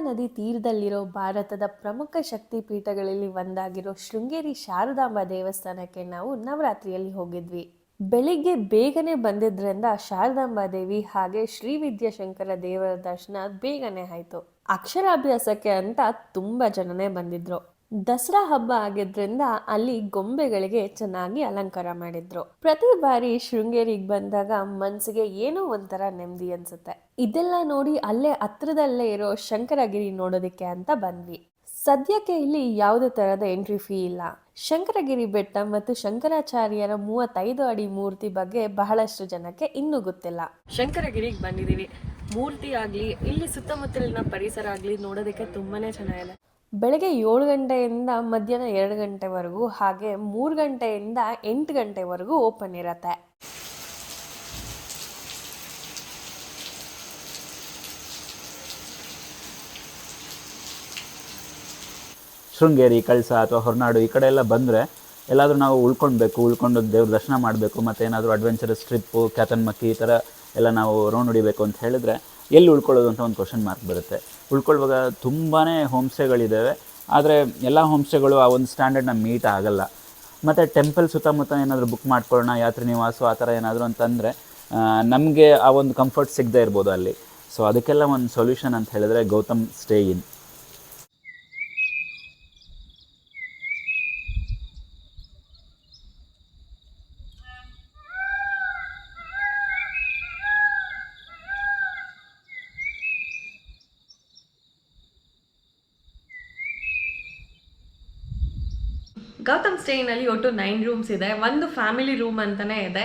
ನದಿ ತೀರದಲ್ಲಿರೋ ಭಾರತದ ಪ್ರಮುಖ ಶಕ್ತಿಪೀಠಗಳಲ್ಲಿ ಒಂದಾಗಿರೋ ಶೃಂಗೇರಿ ಶಾರದಾಂಬಾ ದೇವಸ್ಥಾನಕ್ಕೆ ನಾವು ನವರಾತ್ರಿಯಲ್ಲಿ ಹೋಗಿದ್ವಿ. ಬೆಳಿಗ್ಗೆ ಬೇಗನೆ ಬಂದಿದ್ರಿಂದ ಶಾರದಾಂಬಾ ದೇವಿ ಹಾಗೆ ಶ್ರೀ ವಿದ್ಯಾಶಂಕರ ದೇವರ ದರ್ಶನ ಬೇಗನೆ ಆಯ್ತು. ಅಕ್ಷರಾಭ್ಯಾಸಕ್ಕೆ ಅಂತ ತುಂಬಾ ಜನನೇ ಬಂದಿದ್ರು. ದಸರಾ ಹಬ್ಬ ಆಗಿದ್ರಿಂದ ಅಲ್ಲಿ ಗೊಂಬೆಗಳಿಗೆ ಚೆನ್ನಾಗಿ ಅಲಂಕಾರ ಮಾಡಿದ್ರು. ಪ್ರತಿ ಬಾರಿ ಶೃಂಗೇರಿಗೆ ಬಂದಾಗ ಮನ್ಸಿಗೆ ಏನೋ ಒಂಥರ ನೆಮ್ಮದಿ ಅನ್ಸುತ್ತೆ. ಇದೆಲ್ಲ ನೋಡಿ ಅಲ್ಲೇ ಹತ್ರದಲ್ಲೇ ಇರೋ ಶಂಕರಗಿರಿ ನೋಡೋದಕ್ಕೆ ಅಂತ ಬಂದ್ವಿ. ಸದ್ಯಕ್ಕೆ ಇಲ್ಲಿ ಯಾವುದೇ ತರಹದ ಎಂಟ್ರಿ ಫೀ ಇಲ್ಲ. ಶಂಕರಗಿರಿ ಬೆಟ್ಟ ಮತ್ತು ಶಂಕರಾಚಾರ್ಯರ 35 ಅಡಿ ಮೂರ್ತಿ ಬಗ್ಗೆ ಬಹಳಷ್ಟು ಜನಕ್ಕೆ ಇನ್ನೂ ಗೊತ್ತಿಲ್ಲ. ಶಂಕರಗಿರಿಗೆ ಬಂದಿದೀವಿ. ಮೂರ್ತಿ ಆಗ್ಲಿ ಇಲ್ಲಿ ಸುತ್ತಮುತ್ತಲಿನ ಪರಿಸರ ಆಗ್ಲಿ ನೋಡೋದಕ್ಕೆ ತುಂಬಾನೇ ಚೆನ್ನಾಗಿದೆ. ಬೆಳಗ್ಗೆ 7 ಗಂಟೆಯಿಂದ ಮಧ್ಯಾಹ್ನ 2 ಗಂಟೆವರೆಗೂ ಹಾಗೆ 3 ಗಂಟೆಯಿಂದ 8 ಗಂಟೆವರೆಗೂ ಓಪನ್ ಇರುತ್ತೆ. ಶೃಂಗೇರಿ, ಕಳಸ ಅಥವಾ ಹೊರನಾಡು ಈ ಕಡೆ ಎಲ್ಲ ಬಂದರೆ ಎಲ್ಲಾದರೂ ನಾವು ಉಳ್ಕೊಂಡು ದೇವ್ರ ದರ್ಶನ ಮಾಡಬೇಕು ಮತ್ತು ಏನಾದರೂ ಅಡ್ವೆಂಚರಸ್ ಟ್ರಿಪ್ಪು, ಕ್ಯಾತನ್ಮಕ್ಕಿ ಈ ಥರ ಎಲ್ಲ ನಾವು ರೌಂಡ್ ಹೊಡಿಬೇಕು ಅಂತ ಹೇಳಿದ್ರೆ ಎಲ್ಲಿ ಉಳ್ಕೊಳ್ಳೋದು ಅಂತ ಒಂದು ಕ್ವಶನ್ ಮಾರ್ಕ್ ಬರುತ್ತೆ. ಉಳ್ಕೊಳ್ಳುವಾಗ ತುಂಬಾ ಹೋಮ್ ಸ್ಟೇಗಳಿದ್ದಾವೆ. ಆದರೆ ಎಲ್ಲ ಹೋಮ್ ಸ್ಟೇಗಳು ಆ ಒಂದು ಸ್ಟ್ಯಾಂಡರ್ಡ್ನ ಮೀಟ್ ಆಗೋಲ್ಲ. ಮತ್ತು ಟೆಂಪಲ್ ಸುತ್ತಮುತ್ತ ಏನಾದರೂ ಬುಕ್ ಮಾಡ್ಕೊಳ್ಳೋಣ, ಯಾತ್ರಿ ನಿವಾಸ ಆ ಥರ ಏನಾದರೂ ಅಂತಂದರೆ ನಮಗೆ ಆ ಒಂದು ಕಂಫರ್ಟ್ ಸಿಗದೇ ಇರ್ಬೋದು ಅಲ್ಲಿ. ಸೊ ಅದಕ್ಕೆಲ್ಲ ಒಂದು ಸೊಲ್ಯೂಷನ್ ಅಂತ ಹೇಳಿದ್ರೆ ಗೌತಮ್ ಸ್ಟೇ ಇನ್. ಗೌತಮ್ ಸ್ಟೇನಲ್ಲಿ ಒಟ್ಟು 9 ರೂಮ್ಸ್ ಇದೆ. ಒಂದು ಫ್ಯಾಮಿಲಿ ರೂಮ್ ಅಂತಾನೆ ಇದೆ.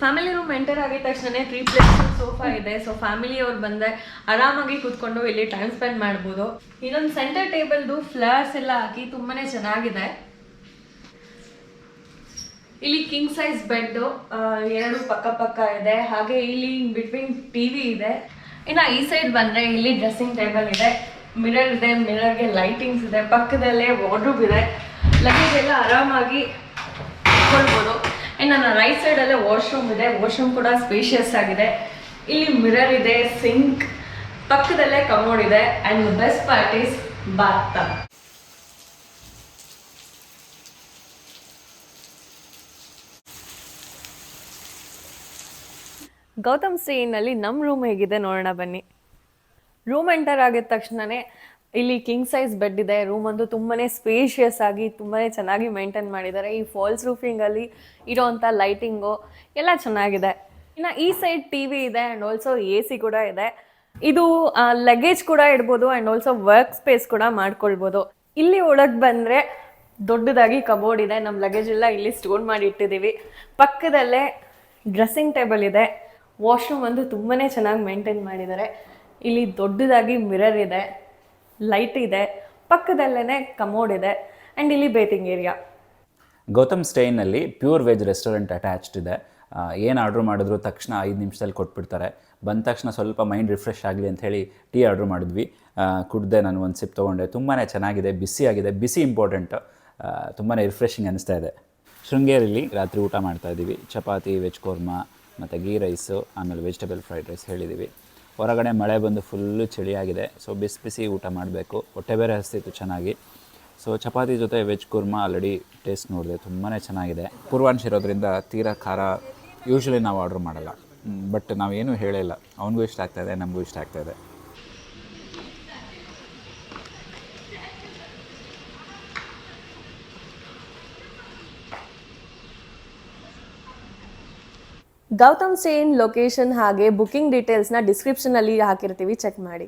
ಫ್ಯಾಮಿಲಿ ರೂಮ್ ಎಂಟರ್ ಆಗಿದ ತಕ್ಷಣ 3 ಪ್ಲೇಸ್ ಸೋಫಾ ಇದೆ. ಸೊ ಫ್ಯಾಮಿಲಿ ಅವ್ರು ಬಂದರೆ ಆರಾಮಾಗಿ ಕೂತ್ಕೊಂಡು ಇಲ್ಲಿ ಟೈಮ್ ಸ್ಪೆಂಡ್ ಮಾಡ್ಬೋದು. ಇದೊಂದು ಸೆಂಟರ್ ಟೇಬಲ್ದು ಫ್ಲವರ್ಸ್ ಎಲ್ಲ ಹಾಕಿ ತುಂಬಾನೇ ಚೆನ್ನಾಗಿದೆ. ಇಲ್ಲಿ ಕಿಂಗ್ ಸೈಜ್ ಬೆಡ್ 2 ಪಕ್ಕ ಇದೆ. ಹಾಗೆ ಇಲ್ಲಿ ಬಿಟ್ವೀನ್ ಟಿವಿ ಇದೆ. ಇನ್ನು ಈ ಸೈಡ್ ಬಂದರೆ ಇಲ್ಲಿ ಡ್ರೆಸ್ಸಿಂಗ್ ಟೇಬಲ್ ಇದೆ, ಮಿರರ್ ಇದೆ, ಮಿರರ್ಗೆ ಲೈಟಿಂಗ್ಸ್ ಇದೆ, ಪಕ್ಕದಲ್ಲೇ ವಾರ್ಡ್ರೋಬ್ ಇದೆ. ಲಗೇಜ್ ಎಲ್ಲ ಆರಾಮಾಗಿ ಇಟ್ಕೊಳ್ಬೋದು. ಇನ್ನು ನನ್ನ ರೈಟ್ ಸೈಡಲ್ಲೇ ವಾಶ್ರೂಮ್ ಇದೆ. ವಾಶ್ರೂಮ್ ಕೂಡ ಸ್ಪೇಷಿಯಸ್ ಆಗಿದೆ. ಇಲ್ಲಿ ಮಿರರ್ ಇದೆ, ಸಿಂಕ್, ಪಕ್ಕದಲ್ಲೇ ಕಮೋಡ್ ಇದೆ and best part is bathtub. Gautam ಸ್ಟೇನಲ್ಲಿ ನಮ್ಮ ರೂಮ್ ಹೇಗಿದೆ ನೋಡೋಣ ಬನ್ನಿ. ರೂಮ್ ಎಂಟರ್ ಆಗಿದ ತಕ್ಷಣವೇ ಇಲ್ಲಿ ಕಿಂಗ್ ಸೈಜ್ ಬೆಡ್ ಇದೆ. ರೂಮ್ ಅಂತೂ ತುಂಬಾ ಸ್ಪೇಷಿಯಸ್ ಆಗಿ ತುಂಬಾ ಚೆನ್ನಾಗಿ ಮೇಂಟೈನ್ ಮಾಡಿದ್ದಾರೆ. ಈ ಫಾಲ್ಸ್ ರೂಫಿಂಗಲ್ಲಿ ಇರೋವಂಥ ಲೈಟಿಂಗು ಎಲ್ಲ ಚೆನ್ನಾಗಿದೆ. ಇನ್ನು ಈ ಸೈಡ್ ಟಿ ವಿ ಇದೆ ಆ್ಯಂಡ್ ಆಲ್ಸೋ AC ಕೂಡ ಇದೆ. ಇದು ಲಗೇಜ್ ಕೂಡ ಇಡ್ಬೋದು ಆ್ಯಂಡ್ ಆಲ್ಸೋ ವರ್ಕ್ ಸ್ಪೇಸ್ ಕೂಡ ಮಾಡ್ಕೊಳ್ಬೋದು. ಇಲ್ಲಿ ಒಳಗೆ ಬಂದರೆ ದೊಡ್ಡದಾಗಿ ಕಬೋರ್ಡ್ ಇದೆ. ನಮ್ಮ ಲಗೇಜ್ ಎಲ್ಲ ಇಲ್ಲಿ ಸ್ಟೋರ್ ಮಾಡಿ ಇಟ್ಟಿದ್ದೀವಿ. ಪಕ್ಕದಲ್ಲೇ ಡ್ರೆಸ್ಸಿಂಗ್ ಟೇಬಲ್ ಇದೆ. ವಾಶ್ರೂಮ್ ಅಂತೂ ತುಂಬಾ ಚೆನ್ನಾಗಿ ಮೇಂಟೈನ್ ಮಾಡಿದ್ದಾರೆ. ಇಲ್ಲಿ ದೊಡ್ಡದಾಗಿ ಮಿರರ್ ಇದೆ, ಲೈಟ್ ಇದೆ, ಪಕ್ಕದಲ್ಲೇ ಕಮೋಡ್ ಇದೆ ಆ್ಯಂಡ್ ಇಲ್ಲಿ ಬೇತಿಂಗ್ ಏರಿಯಾ. ಗೌತಮ್ ಸ್ಟೇನಲ್ಲಿ ಪ್ಯೂರ್ ವೆಜ್ ರೆಸ್ಟೋರೆಂಟ್ ಅಟ್ಯಾಚ್ಡ್ ಇದೆ. ಏನು ಆರ್ಡ್ರ್ ಮಾಡಿದ್ರು ತಕ್ಷಣ 5 ನಿಮಿಷದಲ್ಲಿ ಕೊಟ್ಬಿಡ್ತಾರೆ. ಬಂದ ತಕ್ಷಣ ಸ್ವಲ್ಪ ಮೈಂಡ್ ರಿಫ್ರೆಶ್ ಆಗಲಿ ಅಂಥೇಳಿ ಟೀ ಆರ್ಡ್ರ್ ಮಾಡಿದ್ವಿ. ಕುಡ್ದೆ ನಾನು ಒಂದು ಸಿಪ್ ತೊಗೊಂಡೆ. ತುಂಬಾ ಚೆನ್ನಾಗಿದೆ, ಬಿಸಿಯಾಗಿದೆ. ಬಿಸಿ ಇಂಪಾರ್ಟೆಂಟು. ತುಂಬಾ ರಿಫ್ರೆಶಿಂಗ್ ಅನ್ನಿಸ್ತಾ ಇದೆ. ಶೃಂಗೇರಿಲಿ ರಾತ್ರಿ ಊಟ ಮಾಡ್ತಾಯಿದ್ದೀವಿ. ಚಪಾತಿ, ವೆಜ್ ಕೋರ್ಮಾ ಮತ್ತು ಗೀ ರೈಸು, ಆಮೇಲೆ ವೆಜಿಟೇಬಲ್ ಫ್ರೈಡ್ ರೈಸ್ ಹೇಳಿದ್ದೀವಿ. ಹೊರಗಡೆ ಮಳೆ ಬಂದು ಫುಲ್ಲು ಚಳಿಯಾಗಿದೆ. ಸೊ ಬಿಸಿ ಊಟ ಮಾಡಬೇಕು. ಹೊಟ್ಟೆ ಬೇರೆ ಹಸ್ತಿತ್ತು ಚೆನ್ನಾಗಿ. ಸೊ ಚಪಾತಿ ಜೊತೆ ವೆಜ್ ಕುರ್ಮಾ ಆಲ್ರೆಡಿ ಟೇಸ್ಟ್ ನೋಡಿದೆ, ತುಂಬಾ ಚೆನ್ನಾಗಿದೆ. ಪೂರ್ವಾಂಶ ಇರೋದ್ರಿಂದ ತೀರಾ ಖಾರ ಯೂಶ್ವಲಿ ನಾವು ಆರ್ಡ್ರ್ ಮಾಡಲ್ಲ. ಬಟ್ ನಾವೇನೂ ಹೇಳಿಲ್ಲ. ಅವನಿಗೂ ಇಷ್ಟ ಆಗ್ತಾಯಿದೆ, ನಮಗೂ ಇಷ್ಟ ಆಗ್ತಾಯಿದೆ. ಗೌತಮ್ ಸ್ಟೇ ಲೊಕೇಶನ್ ಹಾಗೆ ಬುಕಿಂಗ್ ಡೀಟೇಲ್ಸ್ನ ಡಿಸ್ಕ್ರಿಪ್ಷನಲ್ಲಿ ಹಾಕಿರ್ತೀವಿ, ಚೆಕ್ ಮಾಡಿ.